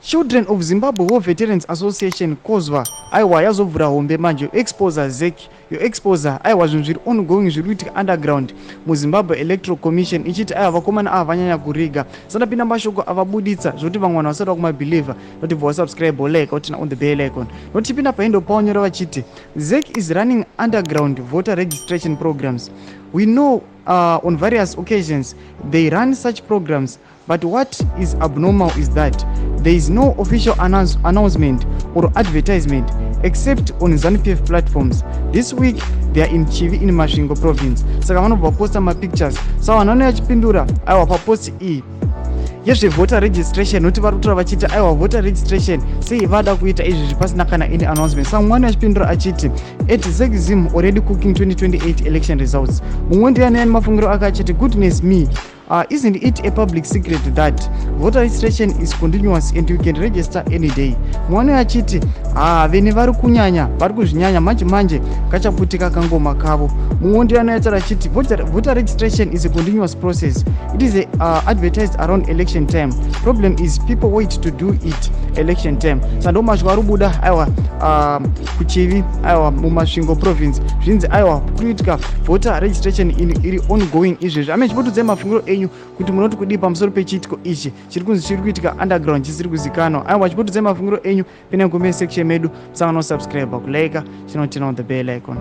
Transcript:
Children of Zimbabwe War Veterans Association COZWVA aiwa yazovhura hombe manje exposer ZEC exposer aiwa zvinhu zviri ongoing zviri kuitika underground muZimbabwe Electoral Commission ichiti aiwa vakomana ava vanyanya kuriga sandapinda mashoko avabuditsa zvokuti vamwe vanhu vasati vakumabhilivha kuti bva wasubscribe like utina on the bell icon notipinda paindo paonyora vachiti ZEC is running underground voter registration programs. We know on various occasions they run such programs, but what is abnormal is that there is no official announcement or advertisement except on ZANU-PF platforms. This week they are in Chivi in Masvingo province. Saka vanobva posta mapictures. Saka vanhu vanouya vachipindura aiwa papost iyi yezvevoter registration noti vari kutora vachiti aiwa voter registration sei vada kuita izvi pasina kana any announcement. Saka mumwe achipindura achiti at ZEC Zim already cooking 2028 election results. Mumwe ndiyani mafungiro ake achiti goodness me, isn't it a public secret that voter registration is continuous and you can register any day? Mwana achiti vene vari kunyanya vari kuzvinyanya manje kachaputika kangoma kavo. Mumwe ndiye anotaura achiti voter registration is a continuous process. It is advertised around election time. Problem is people wait to do it election time. Sando mashwa rubuda aiwa kuchivi aiwa mumasvingo province zvinzi aiwa kuitika voter registration iri ongoing izvezvi. Amechipotudze mafungiro enyu kuti munoti kudii pamusoro pechiitiko ichi chiri kunzi chiri kuitika underground chisiri kuzikanwa. Aiwa chipotudze mafungiro enyu pene comment section medu musangano subscribe kulike chinotina on the bell icon.